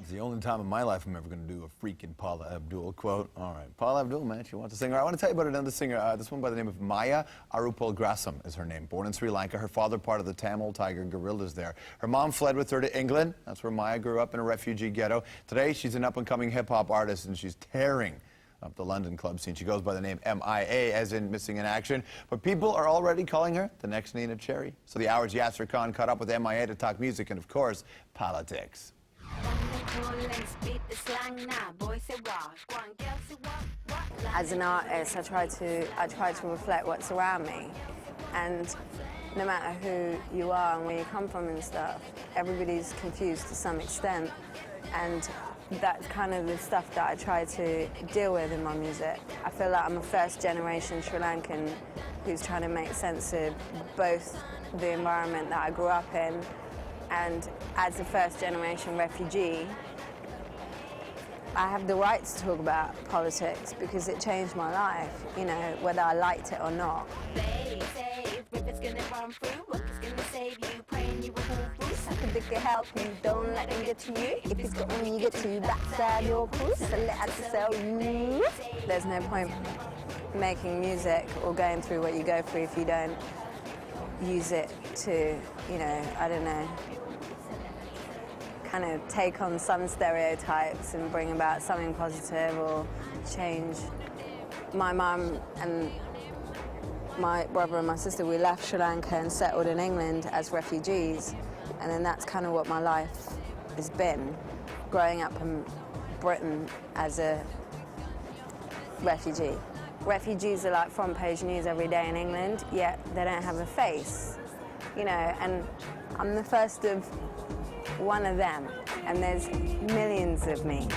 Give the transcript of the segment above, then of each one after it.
It's the only time in my life I'm ever going to do a freaking Paula Abdul quote. All right, Paula Abdul, man, she wants to sing her. I want to tell you about another singer, this one by the name of M.I.A. Arupalgrasam is her name. Born in Sri Lanka, her father part of the Tamil Tiger guerrillas there. Her mom fled with her to England. That's where M.I.A. grew up in a refugee ghetto. Today, she's an up-and-coming hip-hop artist, and she's tearing up the London club scene. She goes by the name M.I.A, as in missing in action. But people are already calling her the next Nina Cherry. So the Hour's Yasser Khan caught up with M.I.A to talk music and, of course, politics. As an artist, I try to reflect what's around me, and no matter who you are and where you come from and stuff, everybody's confused to some extent, and that's kind of the stuff that I try to deal with in my music. I feel like I'm a first-generation Sri Lankan who's trying to make sense of both the environment that I grew up in, and as a first-generation refugee, I have the right to talk about politics because it changed my life, you know, whether I liked it or not. If it can help you, don't let them get to you. If it's got when you get to you, backstab your crew, so let us sell you. There's no point making music or going through what you go through if you don't use it to, you know, I don't know, kind of take on some stereotypes and bring about something positive or change. My mum and my brother and my sister, we left Sri Lanka and settled in England as refugees, and then that's kind of what my life has been, growing up in Britain as a refugee. Refugees are like front page news every day in England, yet they don't have a face, you know, and I'm the first of one of them, and there's millions of me.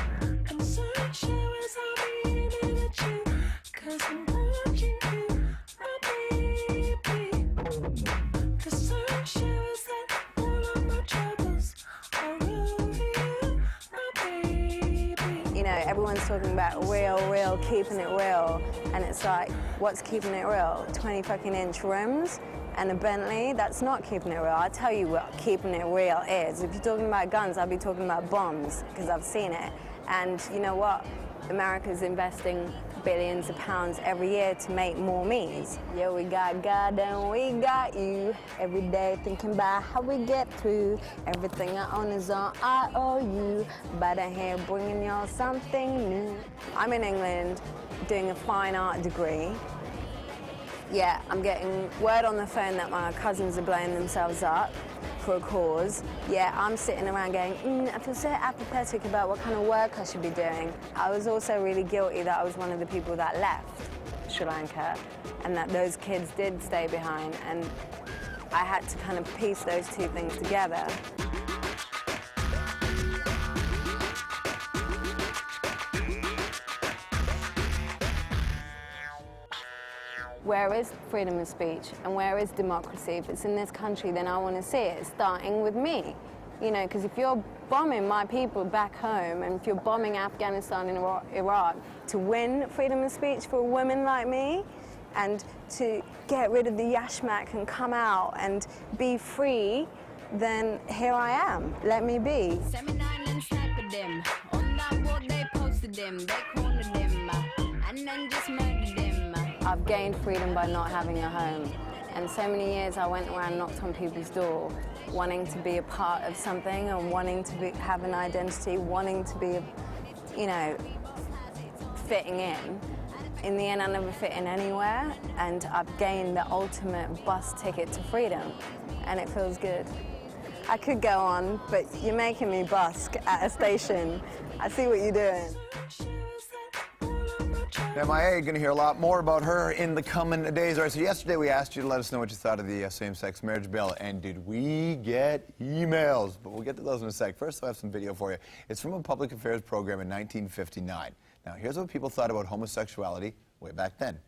You know, everyone's talking about real, keeping it real, and it's like, what's keeping it real? 20 fucking inch rims and a Bentley? That's not keeping it real. I'll tell you what keeping it real is. If you're talking about guns, I'll be talking about bombs, because I've seen it. And you know what? America's investing billions of pounds every year to make more me's. Yeah, we got God and we got you. Every day thinking about how we get through. Everything I own is on IOU. But I'm here bringing y'all something new. I'm in England doing a fine art degree. Yeah, I'm getting word on the phone that my cousins are blowing themselves up for a cause. Yeah, I'm sitting around going, I feel so apathetic about what kind of work I should be doing. I was also really guilty that I was one of the people that left Sri Lanka and that those kids did stay behind, and I had to kind of piece those two things together. Where is freedom of speech and where is democracy? If it's in this country, then I want to see it, starting with me. You know, because if you're bombing my people back home, and if you're bombing Afghanistan and Iraq, to win freedom of speech for a woman like me, and to get rid of the yashmak and come out and be free, then here I am. Let me be. I've gained freedom by not having a home. And so many years I went around, knocked on people's door, wanting to be a part of something and wanting to have an identity, wanting to be, you know, fitting in. In the end, I never fit in anywhere, and I've gained the ultimate bus ticket to freedom, and it feels good. I could go on, but you're making me busk at a station. I see what you're doing. M.I.A, you're going to hear a lot more about her in the coming days. All right, so yesterday we asked you to let us know what you thought of the same-sex marriage bill, and did we get emails? But we'll get to those in a sec. First, I have some video for you. It's from a public affairs program in 1959. Now, here's what people thought about homosexuality way back then.